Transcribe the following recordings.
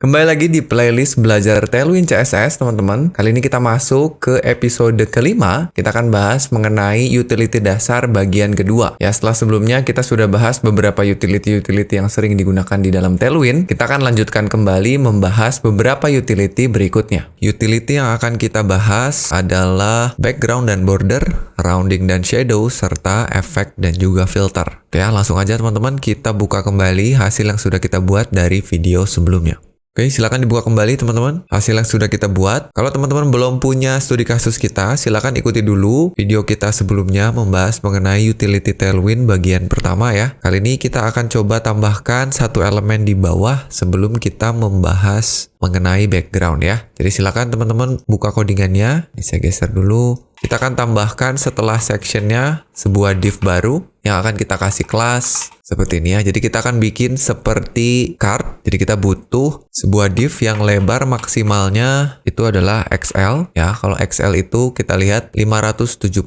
Kembali lagi di playlist belajar Tailwind CSS teman-teman. Kali ini kita masuk ke episode kelima. Kita akan bahas mengenai utility dasar bagian kedua. Ya, setelah sebelumnya kita sudah bahas beberapa utility-utility yang sering digunakan di dalam Tailwind. Kita akan lanjutkan kembali membahas beberapa utility berikutnya. Utility yang akan kita bahas adalah background dan border, rounding dan shadow, serta efek dan juga filter. Ya, langsung aja teman-teman kita buka kembali hasil yang sudah kita buat dari video sebelumnya. Oke, silakan dibuka kembali teman-teman hasil yang sudah kita buat. Kalau teman-teman belum punya studi kasus kita, silakan ikuti dulu video kita sebelumnya membahas mengenai utility Tailwind bagian pertama ya. Kali ini kita akan coba tambahkan satu elemen di bawah sebelum kita membahas mengenai background ya. Jadi silakan teman-teman buka codingannya. Ini saya geser dulu. Kita akan tambahkan setelah sectionnya sebuah div baru yang akan kita kasih kelas seperti ini ya. Jadi kita akan bikin seperti card. Jadi kita butuh sebuah div yang lebar maksimalnya itu adalah XL ya. Kalau XL itu kita lihat 576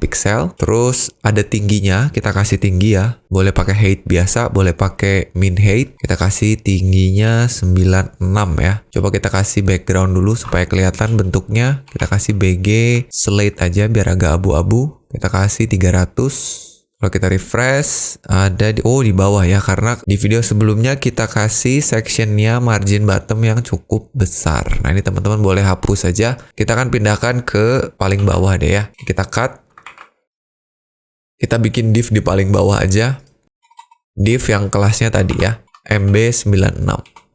pixel. Terus ada tingginya, kita kasih tinggi ya. Boleh pakai height biasa, boleh pakai min height. Kita kasih tingginya 96 ya. Coba kita kasih background dulu supaya kelihatan bentuknya. Kita kasih BG slate aja biar agak abu-abu. Kita kasih 300. Kalau kita refresh, ada di bawah ya, karena di video sebelumnya kita kasih sectionnya margin bottom yang cukup besar. Nah ini teman-teman boleh hapus saja. Kita akan pindahkan ke paling bawah deh ya. Kita cut. Kita bikin div di paling bawah aja. Div yang kelasnya tadi ya, MB96.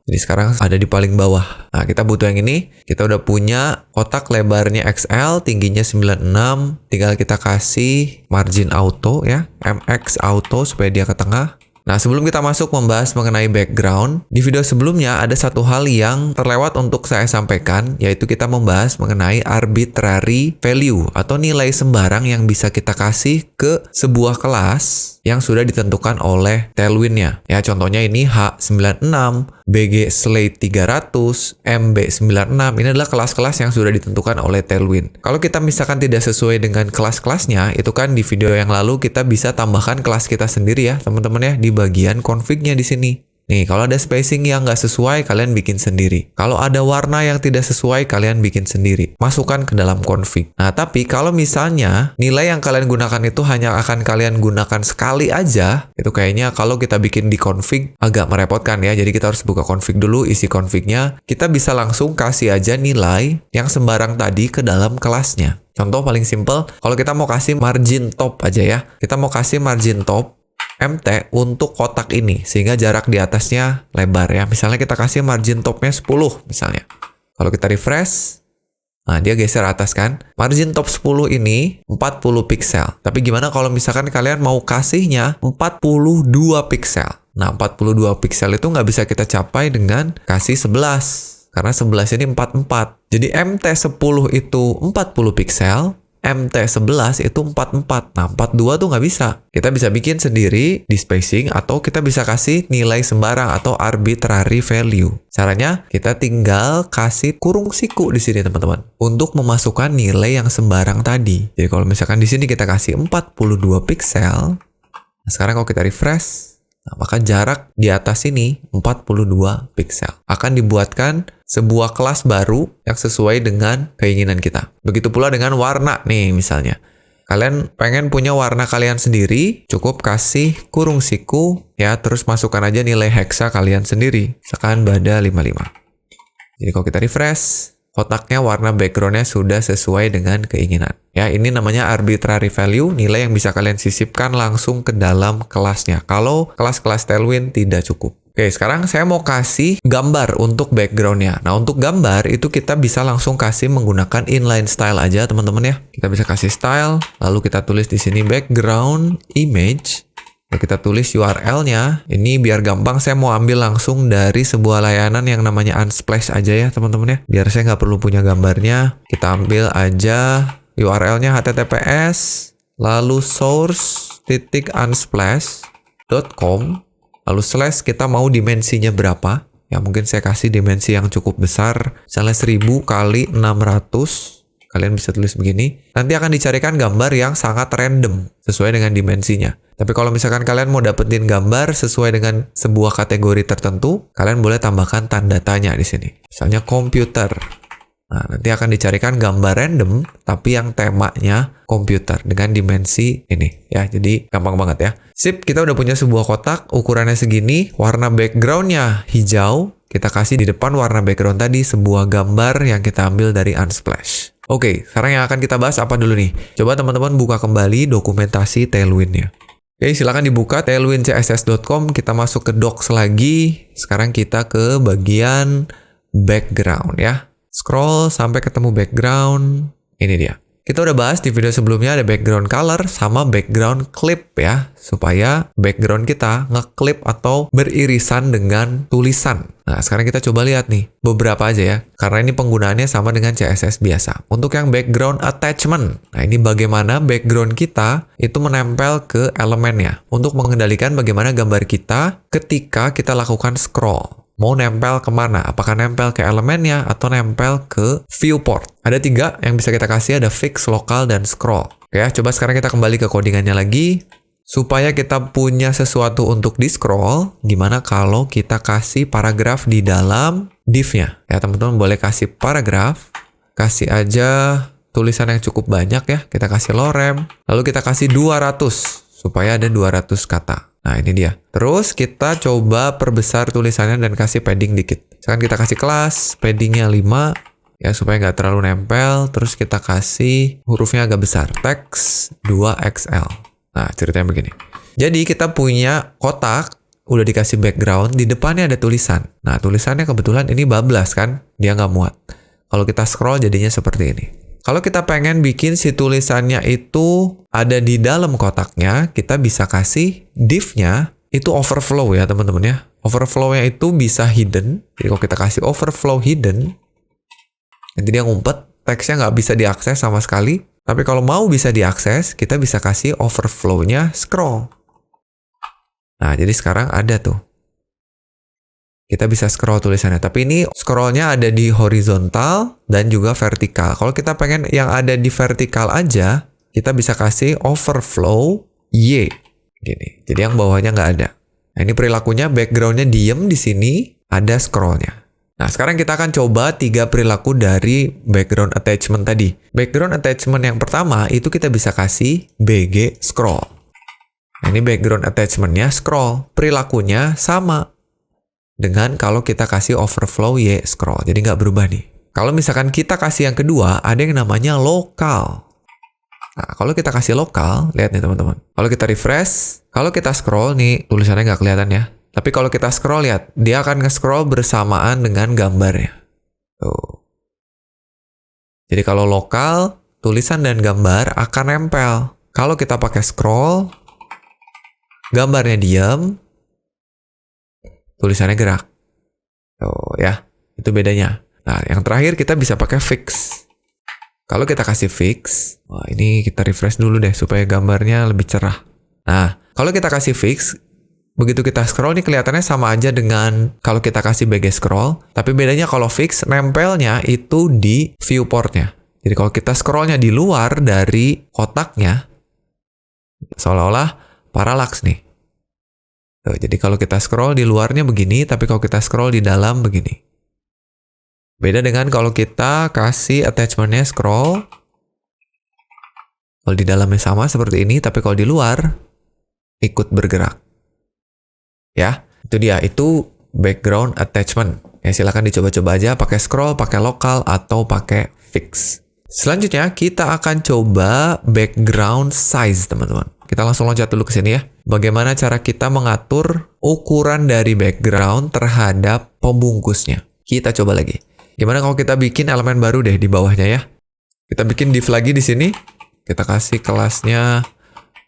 Jadi sekarang ada di paling bawah. Nah, kita butuh yang ini. Kita udah punya kotak lebarnya XL, tingginya 96. Tinggal kita kasih margin auto ya, MX auto supaya dia ke tengah. Nah, sebelum kita masuk membahas mengenai background, di video sebelumnya ada satu hal yang terlewat untuk saya sampaikan, yaitu kita membahas mengenai arbitrary value atau nilai sembarang yang bisa kita kasih ke sebuah kelas yang sudah ditentukan oleh Tailwind-nya. Ya, contohnya ini H96, BG Slate 300, MB96. Ini adalah kelas-kelas yang sudah ditentukan oleh Tailwind. Kalau kita misalkan tidak sesuai dengan kelas-kelasnya, itu kan di video yang lalu kita bisa tambahkan kelas kita sendiri ya, teman-teman ya, di bagian config-nya di sini. Nih, kalau ada spacing yang nggak sesuai, kalian bikin sendiri. Kalau ada warna yang tidak sesuai, kalian bikin sendiri. Masukkan ke dalam config. Nah, tapi kalau misalnya nilai yang kalian gunakan itu hanya akan kalian gunakan sekali aja, itu kayaknya kalau kita bikin di config agak merepotkan ya. Jadi kita harus buka config dulu, isi config-nya. Kita bisa langsung kasih aja nilai yang sembarang tadi ke dalam kelasnya. Contoh paling simple, kalau kita mau kasih margin top aja ya. Kita mau kasih margin top MT untuk kotak ini sehingga jarak di atasnya lebar ya. Misalnya kita kasih margin topnya 10 misalnya. Kalau kita refresh, nah dia geser atas kan. Margin top 10 ini 40 pixel. Tapi gimana kalau misalkan kalian mau kasihnya 42 pixel? Nah 42 pixel itu nggak bisa kita capai dengan kasih 11. Karena 11 ini 44. Jadi MT 10 itu 40 pixel. MT11 itu 44. Nah, 42 tuh nggak bisa. Kita bisa bikin sendiri di spacing atau kita bisa kasih nilai sembarang atau arbitrary value. Caranya, kita tinggal kasih kurung siku di sini, teman-teman. Untuk memasukkan nilai yang sembarang tadi. Jadi, kalau misalkan di sini kita kasih 42 pixel. Nah, sekarang kalau kita refresh, nah, maka jarak di atas ini 42 pixel. Akan dibuatkan sebuah kelas baru yang sesuai dengan keinginan kita. Begitu pula dengan warna nih misalnya. Kalian pengen punya warna kalian sendiri, cukup kasih kurung siku ya, terus masukkan aja nilai hexa kalian sendiri. Misalkan bada 55. Jadi kalau kita refresh, kotaknya warna backgroundnya sudah sesuai dengan keinginan. Ya, ini namanya arbitrary value, nilai yang bisa kalian sisipkan langsung ke dalam kelasnya. Kalau kelas-kelas Tailwind tidak cukup. Oke, sekarang saya mau kasih gambar untuk backgroundnya. Nah, untuk gambar itu kita bisa langsung kasih menggunakan inline style aja, teman-teman ya. Kita bisa kasih style, lalu kita tulis di sini background image. Lalu kita tulis URL-nya. Ini biar gampang, saya mau ambil langsung dari sebuah layanan yang namanya Unsplash aja ya, teman-teman ya. Biar saya nggak perlu punya gambarnya. Kita ambil aja URL-nya https, lalu source.unsplash.com. Lalu slash kita mau dimensinya berapa. Ya mungkin saya kasih dimensi yang cukup besar. Misalnya 1000 kali 600 Kalian bisa tulis begini. Nanti akan dicarikan gambar yang sangat random sesuai dengan dimensinya. Tapi kalau misalkan kalian mau dapetin gambar sesuai dengan sebuah kategori tertentu, kalian boleh tambahkan tanda tanya di sini. Misalnya komputer. Nah, nanti akan dicarikan gambar random, tapi yang temanya komputer dengan dimensi ini. Ya, jadi gampang banget ya. Sip, kita udah punya sebuah kotak, ukurannya segini, warna backgroundnya hijau. Kita kasih di depan warna background tadi sebuah gambar yang kita ambil dari Unsplash. Oke, sekarang yang akan kita bahas apa dulu nih? Coba teman-teman buka kembali dokumentasi Tailwind-nya. Oke, silakan dibuka tailwindcss.com, kita masuk ke docs lagi. Sekarang kita ke bagian background ya. Scroll sampai ketemu background. Ini dia. Kita udah bahas di video sebelumnya ada background color sama background clip ya. Supaya background kita ngeklip atau beririsan dengan tulisan. Nah, sekarang kita coba lihat nih. Beberapa aja ya. Karena ini penggunaannya sama dengan CSS biasa. Untuk yang background attachment. Nah, ini bagaimana background kita itu menempel ke elemennya. Untuk mengendalikan bagaimana gambar kita ketika kita lakukan scroll. Mau nempel kemana? Apakah nempel ke elemennya atau nempel ke viewport? Ada 3 yang bisa kita kasih, ada fix, lokal, dan scroll. Oke, coba sekarang kita kembali ke codingannya lagi. Supaya kita punya sesuatu untuk di-scroll, gimana kalau kita kasih paragraf di dalam div-nya? Ya, teman-teman boleh kasih paragraf. Kasih aja tulisan yang cukup banyak ya. Kita kasih lorem. Lalu kita kasih 200, supaya ada 200 kata. Nah, ini dia. Terus kita coba perbesar tulisannya dan kasih padding dikit. Sekarang kita kasih kelas, paddingnya 5, ya supaya nggak terlalu nempel. Terus kita kasih hurufnya agak besar. Teks 2XL. Nah, ceritanya begini. Jadi kita punya kotak, udah dikasih background, di depannya ada tulisan. Nah, tulisannya kebetulan ini bablas kan, dia nggak muat. Kalau kita scroll jadinya seperti ini. Kalau kita pengen bikin si tulisannya itu ada di dalam kotaknya, kita bisa kasih div-nya itu overflow ya teman-teman ya. Overflow-nya itu bisa hidden. Jadi kalau kita kasih overflow hidden, nanti dia ngumpet, teksnya nggak bisa diakses sama sekali. Tapi kalau mau bisa diakses, kita bisa kasih overflow-nya scroll. Nah, jadi sekarang ada tuh. Kita bisa scroll tulisannya. Tapi ini scrollnya ada di horizontal dan juga vertikal. Kalau kita pengen yang ada di vertikal aja, kita bisa kasih overflow Y. Gini. Jadi yang bawahnya nggak ada. Nah, ini perilakunya backgroundnya diem di sini, ada scrollnya. Nah, sekarang kita akan coba 3 perilaku dari background attachment tadi. Background attachment yang pertama, itu kita bisa kasih BG scroll. Nah, ini background attachment-nya scroll. Perilakunya sama dengan kalau kita kasih overflow Y scroll. Jadi nggak berubah nih. Kalau misalkan kita kasih yang kedua, ada yang namanya lokal. Nah, kalau kita kasih lokal, lihat nih teman-teman. Kalau kita refresh, kalau kita scroll nih, tulisannya nggak kelihatan ya. Tapi kalau kita scroll, lihat. Dia akan nge-scroll bersamaan dengan gambarnya. Tuh. Jadi kalau lokal, tulisan dan gambar akan nempel. Kalau kita pakai scroll, gambarnya diam, tulisannya gerak. Tuh ya, itu bedanya. Nah, yang terakhir kita bisa pakai fix. Kalau kita kasih fix, wah ini kita refresh dulu deh supaya gambarnya lebih cerah. Nah, kalau kita kasih fix, begitu kita scroll nih kelihatannya sama aja dengan kalau kita kasih BG scroll, tapi bedanya kalau fix nempelnya itu di viewportnya. Jadi kalau kita scrollnya di luar dari kotaknya, seolah-olah parallax nih. Tuh, jadi kalau kita scroll di luarnya begini, tapi kalau kita scroll di dalam begini. Beda dengan kalau kita kasih attachment-nya scroll. Kalau di dalamnya sama seperti ini, tapi kalau di luar ikut bergerak. Ya, itu dia. Itu background attachment. Ya, silakan dicoba-coba aja pakai scroll, pakai lokal, atau pakai fix. Selanjutnya, kita akan coba background size, teman-teman. Kita langsung loncat dulu ke sini ya. Bagaimana cara kita mengatur ukuran dari background terhadap pembungkusnya. Kita coba lagi. Gimana kalau kita bikin elemen baru deh di bawahnya ya. Kita bikin div lagi di sini. Kita kasih kelasnya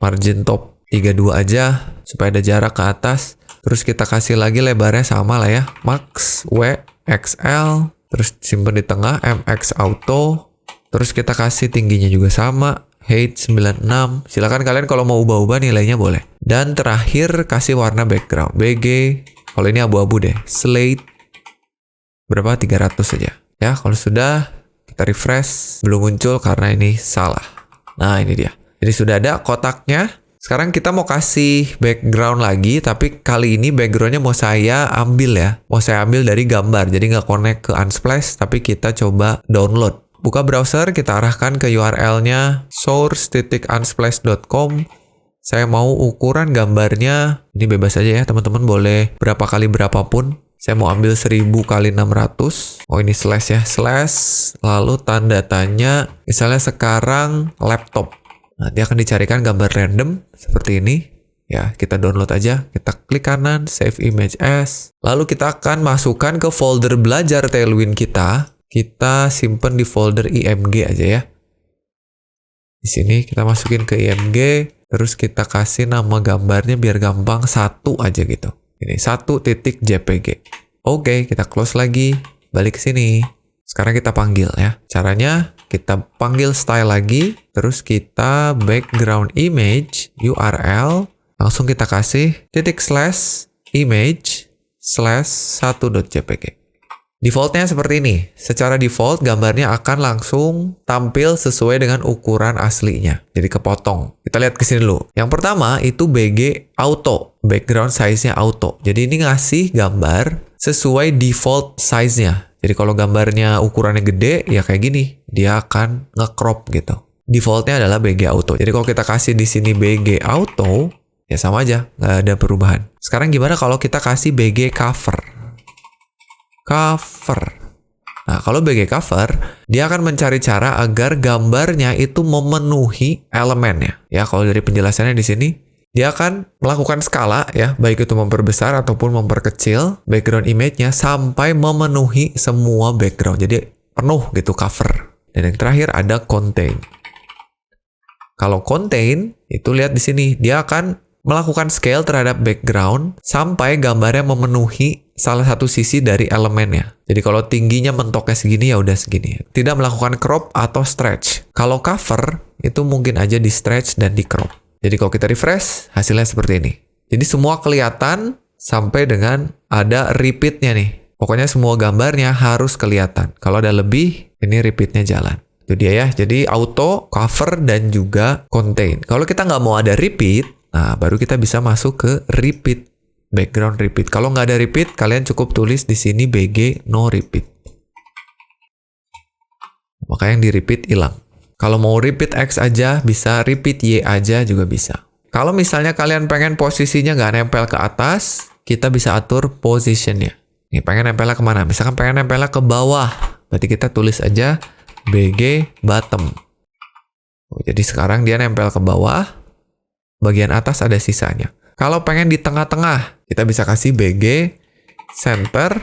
margin top 32 aja supaya ada jarak ke atas. Terus kita kasih lagi lebarnya sama lah ya. Max W XL. Terus simpan di tengah MX auto. Terus kita kasih tingginya juga sama. Height 96. Silakan kalian kalau mau ubah-ubah nilainya boleh. Dan terakhir kasih warna background. BG. Kalau ini abu-abu deh. Slate. Berapa? 300 saja. Ya, kalau sudah kita Kita refresh, belum muncul karena ini salah. Nah, ini dia. Jadi sudah ada kotaknya. Sekarang kita mau kasih background lagi, tapi kali ini backgroundnya mau saya ambil ya. Mau saya ambil dari gambar, jadi nggak connect ke Unsplash, tapi kita coba download. Buka browser, kita arahkan ke URL-nya source.unsplash.com. Saya mau ukuran gambarnya, ini bebas aja ya teman-teman, boleh berapa kali berapapun. Saya mau ambil 1000 kali 600. Oh ini slash ya, slash. Lalu tanda tanya, misalnya sekarang laptop. Nanti akan dicarikan gambar random seperti ini. Ya, kita download aja. Kita klik kanan, save image as. Lalu kita akan masukkan ke folder belajar Tailwind kita. Kita simpen di folder IMG aja ya. Di sini kita masukin ke IMG. Terus kita kasih nama gambarnya biar gampang, 1 aja gitu. Ini 1.jpg. Oke, kita close lagi. Balik ke sini. Sekarang kita panggil ya. Caranya kita panggil style lagi, terus kita background image URL, langsung kita kasih /image/1.jpg. Defaultnya seperti ini. Secara default gambarnya akan langsung tampil sesuai dengan ukuran aslinya. Jadi kepotong. Kita lihat ke sini dulu. Yang pertama itu BG auto, background size-nya auto. Jadi ini ngasih gambar sesuai default size-nya. Jadi kalau gambarnya ukurannya gede, ya kayak gini. Dia akan nge-crop gitu. Defaultnya adalah BG Auto. Jadi kalau kita kasih di sini BG Auto, ya sama aja. Nggak ada perubahan. Sekarang gimana kalau kita kasih BG Cover? Cover. Nah, kalau BG Cover, dia akan mencari cara agar gambarnya itu memenuhi elemennya. Ya, kalau dari penjelasannya di sini, dia akan melakukan skala ya, baik itu memperbesar ataupun memperkecil background image-nya sampai memenuhi semua background. Jadi penuh gitu cover. Dan yang terakhir ada contain. Kalau contain, itu lihat di sini, dia akan melakukan scale terhadap background sampai gambarnya memenuhi salah satu sisi dari elemennya. Jadi kalau tingginya mentoknya segini ya udah segini. Tidak melakukan crop atau stretch. Kalau cover, itu mungkin aja di stretch dan di crop. Jadi kalau kita refresh, hasilnya seperti ini. Jadi semua kelihatan sampai dengan ada repeat-nya nih. Pokoknya semua gambarnya harus kelihatan. Kalau ada lebih, ini repeat-nya jalan. Itu dia ya. Jadi auto, cover, dan juga contain. Kalau kita nggak mau ada repeat, nah baru kita bisa masuk ke repeat. Background repeat. Kalau nggak ada repeat, kalian cukup tulis di sini BG no repeat. Maka yang di repeat hilang. Kalau mau repeat X aja, bisa repeat Y aja juga bisa. Kalau misalnya kalian pengen posisinya nggak nempel ke atas, kita bisa atur positionnya. Nih, pengen nempelnya kemana? Misalkan pengen nempelnya ke bawah. Berarti kita tulis aja BG bottom. Jadi sekarang dia nempel ke bawah, bagian atas ada sisanya. Kalau pengen di tengah-tengah, kita bisa kasih BG center.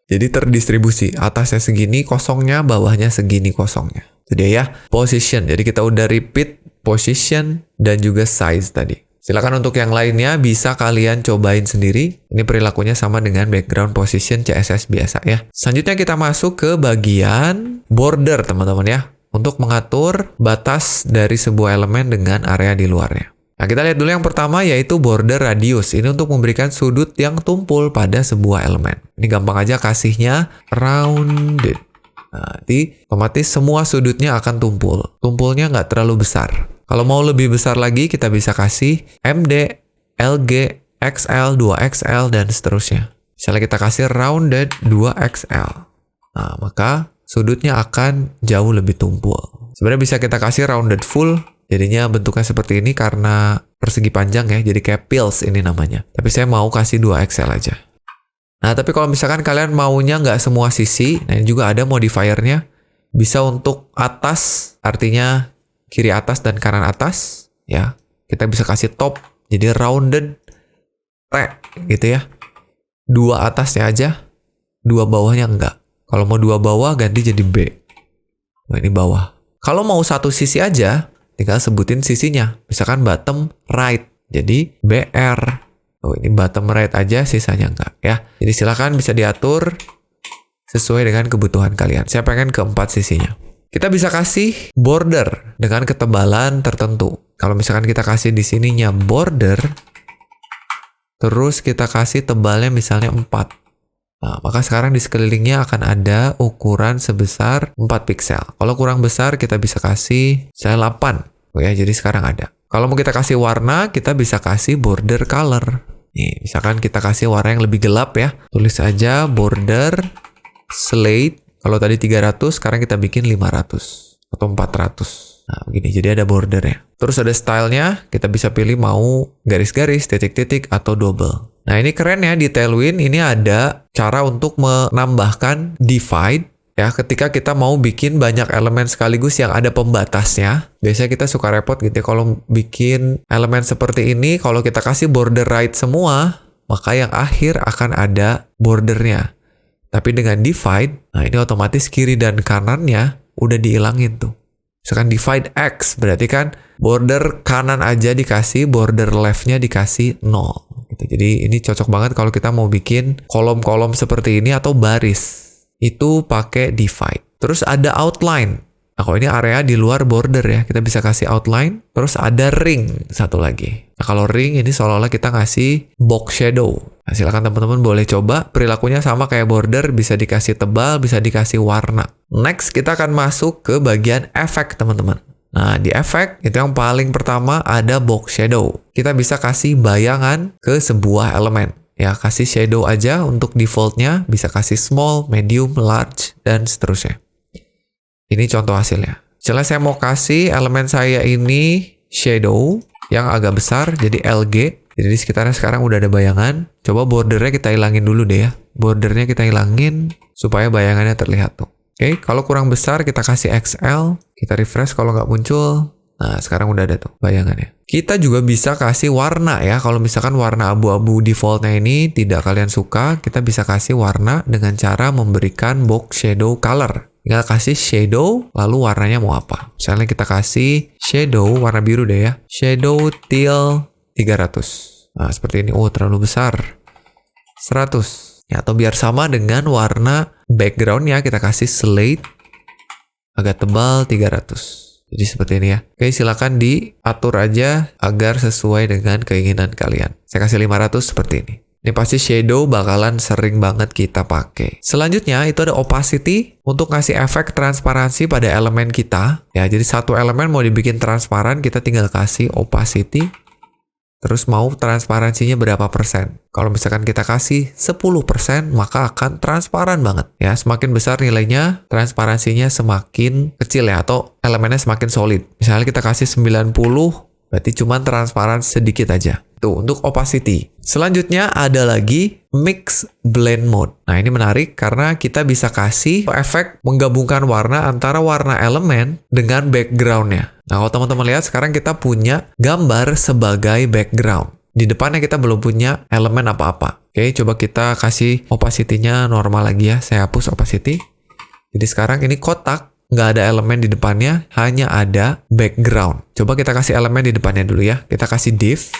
Jadi terdistribusi. Atasnya segini kosongnya, bawahnya segini kosongnya. Itu dia ya, position. Jadi kita udah repeat position dan juga size tadi. Silakan untuk yang lainnya bisa kalian cobain sendiri. Ini perilakunya sama dengan background position CSS biasa ya. Selanjutnya kita masuk ke bagian border teman-teman ya. Untuk mengatur batas dari sebuah elemen dengan area di luarnya. Nah kita lihat dulu yang pertama yaitu border radius. Ini untuk memberikan sudut yang tumpul pada sebuah elemen. Ini gampang aja kasihnya rounded. Nanti otomatis semua sudutnya akan tumpul. Tumpulnya nggak terlalu besar. Kalau mau lebih besar lagi, kita bisa kasih MD, LG, XL, 2XL, dan seterusnya. Misalnya kita kasih rounded 2XL. Nah, maka sudutnya akan jauh lebih tumpul. Sebenarnya bisa kita kasih rounded full, jadinya bentuknya seperti ini karena persegi panjang ya, jadi kayak pills ini namanya. Tapi saya mau kasih 2XL aja. Nah, tapi kalau misalkan kalian maunya nggak semua sisi, nah ini juga ada modifiernya. Bisa untuk atas, artinya kiri atas dan kanan atas, ya. Kita bisa kasih top, jadi rounded T, gitu ya. 2 atasnya aja, 2 bawahnya enggak. Kalau mau 2 bawah, ganti jadi B. Nah, ini bawah. Kalau mau satu sisi aja, tinggal sebutin sisinya. Misalkan bottom right, jadi BR. Oh, ini bottom right aja, sisanya enggak ya. Jadi silakan bisa diatur sesuai dengan kebutuhan kalian. Saya pengen ke 4 sisinya. Kita bisa kasih border dengan ketebalan tertentu. Kalau misalkan kita kasih di sininya border, terus kita kasih tebalnya misalnya 4. Nah, maka sekarang di sekelilingnya akan ada ukuran sebesar 4 piksel. Kalau kurang besar, kita bisa kasih saya 8. Oh ya, jadi sekarang ada. Kalau mau kita kasih warna, kita bisa kasih border color. Nih, misalkan kita kasih warna yang lebih gelap ya. Tulis aja border slate. Kalau tadi 300, sekarang kita bikin 500 atau 400. Nah, begini. Jadi ada bordernya. Terus ada stylenya, kita bisa pilih mau garis-garis, titik-titik, atau double. Nah, ini keren ya di Tailwind. Ini ada cara untuk menambahkan divide. Ya, ketika kita mau bikin banyak elemen sekaligus yang ada pembatasnya. Biasanya kita suka repot gitu ya. Kalau bikin elemen seperti ini, kalau kita kasih border right semua, maka yang akhir akan ada bordernya. Tapi dengan divide, nah ini otomatis kiri dan kanannya udah dihilangin tuh. Misalkan divide X, berarti kan border kanan aja dikasih, border left-nya dikasih 0. Gitu. Jadi ini cocok banget kalau kita mau bikin kolom-kolom seperti ini atau baris. Itu pakai divide. Terus ada outline. Nah, kalau ini area di luar border ya, kita bisa kasih outline. Terus ada ring, satu lagi. Nah, kalau ring ini seolah-olah kita ngasih box shadow. Nah, silakan teman-teman boleh coba. Perilakunya sama kayak border, bisa dikasih tebal, bisa dikasih warna. Next, kita akan masuk ke bagian efek, teman-teman. Nah, di efek, itu yang paling pertama ada box shadow. Kita bisa kasih bayangan ke sebuah elemen. Ya, kasih shadow aja untuk defaultnya, bisa kasih small, medium, large, dan seterusnya. Ini contoh hasilnya. Misalnya saya mau kasih elemen saya ini shadow yang agak besar, jadi LG. Jadi di sekitarnya sekarang udah ada bayangan. Coba bordernya kita hilangin dulu deh ya. Bordernya kita hilangin supaya bayangannya terlihat tuh. Oke, kalau kurang besar kita kasih XL. Kita refresh kalau nggak muncul. Nah, sekarang udah ada tuh bayangannya. Kita juga bisa kasih warna ya. Kalau misalkan warna abu-abu defaultnya ini tidak kalian suka, kita bisa kasih warna dengan cara memberikan box shadow color. Tinggal kasih shadow, lalu warnanya mau apa. Misalnya kita kasih shadow warna biru deh ya. Shadow teal 300. Nah, seperti ini. Oh, terlalu besar. 100. Ya, atau biar sama dengan warna backgroundnya, kita kasih slate agak tebal 300. Jadi seperti ini ya. Oke, silakan diatur aja agar sesuai dengan keinginan kalian. Saya kasih 500 seperti ini. Ini pasti shadow bakalan sering banget kita pakai. Selanjutnya itu ada opacity untuk ngasih efek transparansi pada elemen kita. Ya, jadi satu elemen mau dibikin transparan, kita tinggal kasih opacity. Terus mau transparansinya berapa persen. Kalau misalkan kita kasih 10%, maka akan transparan banget. Ya, semakin besar nilainya, transparansinya semakin kecil ya, atau elemennya semakin solid. Misalnya kita kasih 90, berarti cuma transparan sedikit aja. Tuh, untuk opacity. Selanjutnya ada lagi mix blend mode. Nah, ini menarik karena kita bisa kasih efek menggabungkan warna antara warna elemen dengan backgroundnya. Nah, kalau teman-teman lihat sekarang kita punya gambar sebagai background. Di depannya kita belum punya elemen apa-apa. Oke, coba kita kasih opacity-nya normal lagi ya. Saya hapus opacity. Jadi sekarang ini kotak, nggak ada elemen di depannya, hanya ada background. Coba kita kasih elemen di depannya dulu ya. Kita kasih div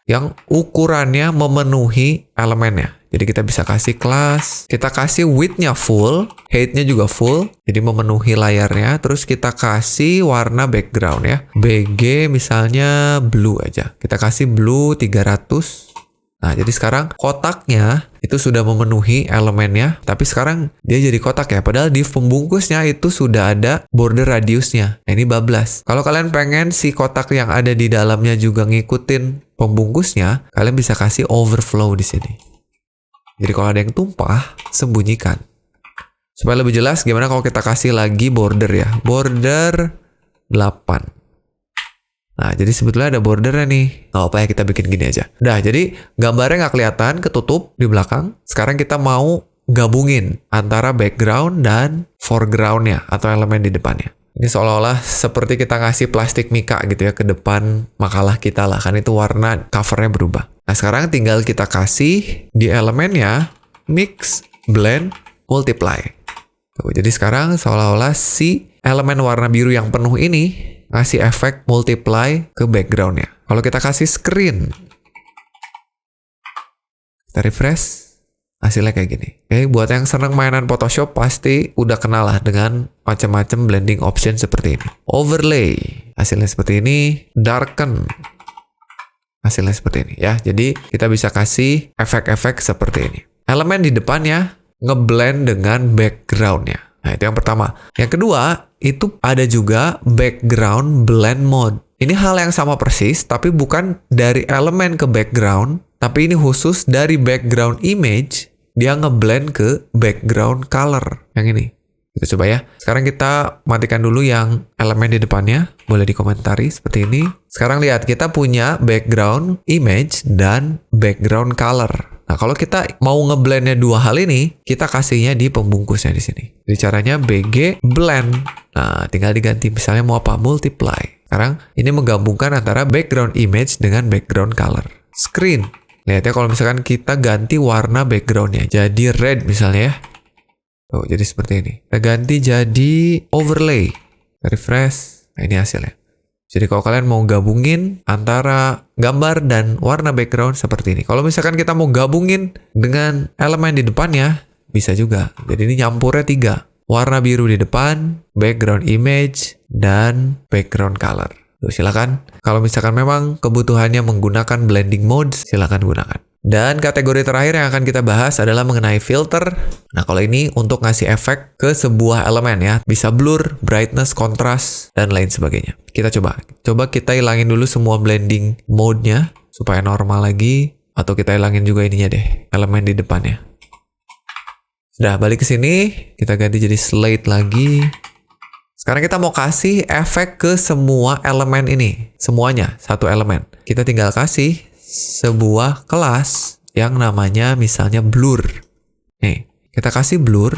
yang ukurannya memenuhi elemennya. Jadi kita bisa kasih class, kita kasih width-nya full, height-nya juga full, jadi memenuhi layarnya. Terus kita kasih warna background ya. BG misalnya blue aja. Kita kasih blue 300. Nah, jadi sekarang kotaknya itu sudah memenuhi elemennya, tapi sekarang dia jadi kotak ya. Padahal di pembungkusnya itu sudah ada border radiusnya. Nah, ini bablas. Kalau kalian pengen si kotak yang ada di dalamnya juga ngikutin pembungkusnya, kalian bisa kasih overflow di sini. Jadi kalau ada yang tumpah, sembunyikan. Supaya lebih jelas, gimana kalau kita kasih lagi border ya. Border 8. Nah, jadi sebetulnya ada bordernya nih. Nggak apa ya, kita bikin gini aja. Udah, jadi gambarnya nggak kelihatan, ketutup di belakang. Sekarang kita mau gabungin antara background dan foregroundnya atau elemen di depannya. Ini seolah-olah seperti kita ngasih plastik mika gitu ya ke depan makalah kita lah. Kan itu warna covernya berubah. Nah, sekarang tinggal kita kasih di elemennya mix, blend, multiply. Tuh, jadi sekarang seolah-olah si elemen warna biru yang penuh ini ngasih efek multiply ke backgroundnya. Kalau kita kasih screen, kita refresh, hasilnya kayak gini. Oke, buat yang seneng mainan Photoshop pasti udah kenal lah dengan macam-macam blending option seperti ini. Overlay, hasilnya seperti ini. Darken, hasilnya seperti ini ya. Jadi kita bisa kasih efek-efek seperti ini. elemen di depannya ngeblend dengan backgroundnya. Nah, itu yang pertama. Yang kedua, itu ada juga background blend mode. Ini hal yang sama persis, tapi bukan dari elemen ke background, tapi ini khusus dari background image, dia ngeblend ke background color. Yang ini. Kita coba ya. Sekarang kita matikan dulu yang elemen di depannya. Boleh dikomentari seperti ini. Sekarang lihat, kita punya background image dan background color. Nah, kalau kita mau ngeblendnya dua hal ini, kita kasihnya di pembungkusnya di sini. Jadi caranya BG blend. Nah, tinggal diganti misalnya mau apa? Multiply. Sekarang ini menggabungkan antara background image dengan background color. Screen. Lihat ya, kalau misalkan kita ganti warna backgroundnya. Jadi red misalnya ya. Oh, jadi seperti ini. Kita ganti jadi overlay. Refresh. Nah, ini hasilnya. Jadi kalau kalian mau gabungin antara gambar dan warna background seperti ini. Kalau misalkan kita mau gabungin dengan elemen di depannya, bisa juga. Jadi ini nyampurnya 3. Warna biru di depan, background image, dan background color. Tuh, silakan. Kalau misalkan memang kebutuhannya menggunakan blending mode, silakan gunakan. Dan kategori terakhir yang akan kita bahas adalah mengenai filter. Nah, kalau ini untuk ngasih efek ke sebuah elemen ya. Bisa blur, brightness, kontras, dan lain sebagainya. Kita coba. Coba kita hilangin dulu semua blending mode-nya supaya normal lagi. Atau kita hilangin juga ininya deh, elemen di depannya. Sudah, balik ke sini. Kita ganti jadi slate lagi. Sekarang kita mau kasih efek ke semua elemen ini. Semuanya, satu elemen. Kita tinggal kasih sebuah kelas yang namanya misalnya blur. Nih, kita kasih blur.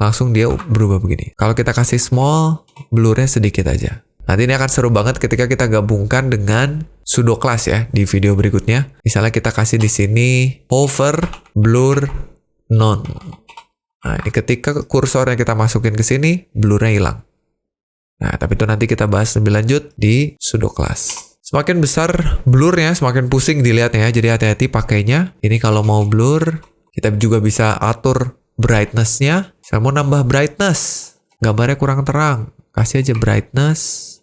Langsung dia berubah begini. Kalau kita kasih small, blurnya sedikit aja. Nanti ini akan seru banget ketika kita gabungkan dengan pseudo class ya di video berikutnya. Misalnya kita kasih di sini hover, blur, none. Nah, ini ketika kursornya kita masukin ke sini, blurnya hilang. Nah, tapi itu nanti kita bahas lebih lanjut di pseudo class. Semakin besar blurnya, semakin pusing dilihatnya ya. Jadi hati-hati pakainya. Ini kalau mau blur, kita juga bisa atur brightness-nya. Saya mau nambah brightness. Gambarnya kurang terang. Kasih aja brightness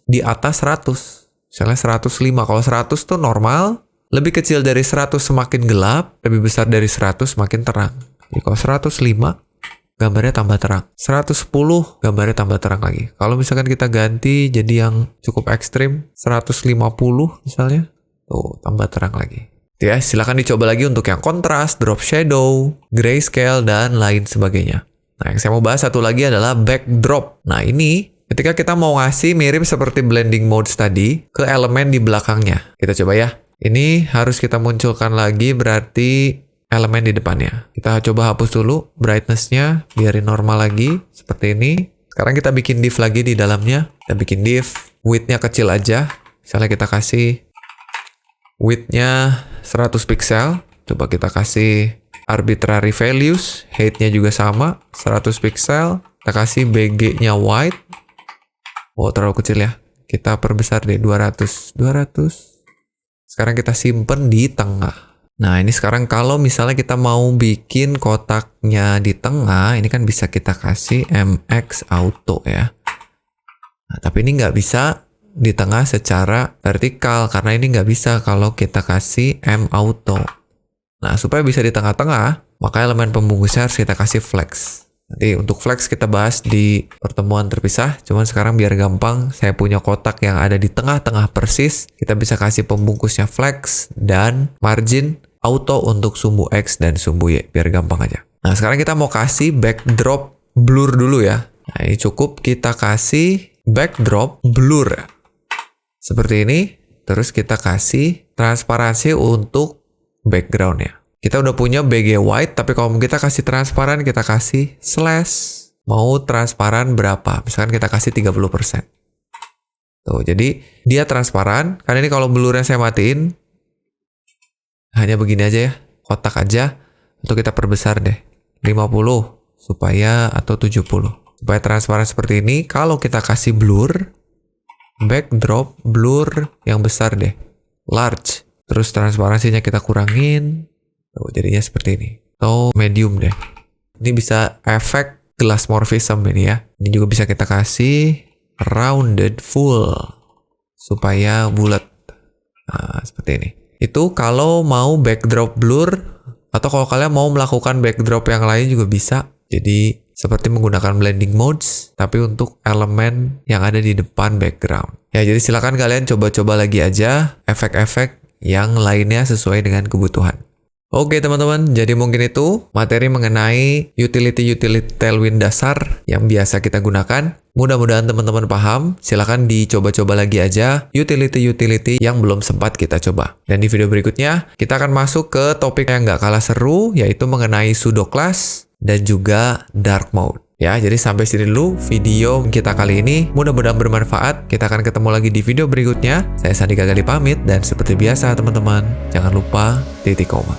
di atas 100. Misalnya 105. Kalau 100 tuh normal. Lebih kecil dari 100 semakin gelap. Lebih besar dari 100 semakin terang. Jadi kalau 105, gambarnya tambah terang. 110, gambarnya tambah terang lagi. Kalau misalkan kita ganti jadi yang cukup ekstrim, 150 misalnya, tuh tambah terang lagi. Ya, silakan dicoba lagi untuk yang kontras, drop shadow, grayscale, dan lain sebagainya. Nah, yang saya mau bahas satu lagi adalah backdrop. Nah, ini ketika kita mau ngasih mirip seperti blending modes tadi ke elemen di belakangnya. Kita coba ya. Ini harus kita munculkan lagi berarti elemen di depannya. Kita coba hapus dulu brightness-nya, biarin normal lagi, seperti ini. Sekarang kita bikin div lagi di dalamnya. Kita bikin div, width-nya kecil aja. Misalnya kita kasih width-nya 100 pixel. Coba kita kasih arbitrary values, height-nya juga sama, 100 pixel. Kita kasih BG-nya white. Oh, terlalu kecil ya. Kita perbesar deh, 200. Sekarang kita simpen di tengah. Nah, ini sekarang kalau misalnya kita mau bikin kotaknya di tengah, ini kan bisa kita kasih MX Auto ya. Nah, tapi ini nggak bisa di tengah secara vertikal, karena ini nggak bisa kalau kita kasih M Auto. Nah, supaya bisa di tengah-tengah, maka elemen pembungkusnya harus kita kasih flex. Nanti untuk flex kita bahas di pertemuan terpisah, cuman sekarang biar gampang, saya punya kotak yang ada di tengah-tengah persis, kita bisa kasih pembungkusnya flex dan margin auto untuk sumbu X dan sumbu Y, biar gampang aja. Nah, sekarang kita mau kasih backdrop blur dulu ya. Nah, ini cukup kita kasih backdrop blur. Seperti ini, terus kita kasih transparansi untuk background-nya. Kita udah punya BG white, tapi kalau kita kasih transparan, kita kasih slash. Mau transparan berapa? Misalkan kita kasih 30%. Tuh, jadi dia transparan. Karena ini kalau blurnya saya matiin, hanya begini aja ya, kotak aja. Untuk kita perbesar deh, 50 supaya atau 70. Supaya transparan seperti ini, kalau kita kasih blur, backdrop blur yang besar deh, large. Terus transparansinya kita kurangin, tuh, jadinya seperti ini. Atau medium deh. Ini bisa efek glass morphism ini ya. Ini juga bisa kita kasih rounded full supaya bulat. Nah, seperti ini. Itu kalau mau backdrop blur Atau kalau kalian mau melakukan backdrop yang lain juga bisa. Jadi seperti menggunakan blending modes, tapi untuk elemen yang ada di depan background. Ya, jadi silakan kalian coba-coba lagi aja efek-efek yang lainnya sesuai dengan kebutuhan. Oke teman-teman, jadi mungkin itu materi mengenai utility-utility Tailwind dasar yang biasa kita gunakan. Mudah-mudahan teman-teman paham. Silakan dicoba-coba lagi aja utility-utility yang belum sempat kita coba. Dan di video berikutnya, kita akan masuk ke topik yang nggak kalah seru, yaitu mengenai pseudo class dan juga dark mode. Ya, jadi sampai sini dulu video kita kali ini. Mudah-mudahan bermanfaat. Kita akan ketemu lagi di video berikutnya. Saya Sandika Gali pamit, dan seperti biasa teman-teman, jangan lupa titik koma.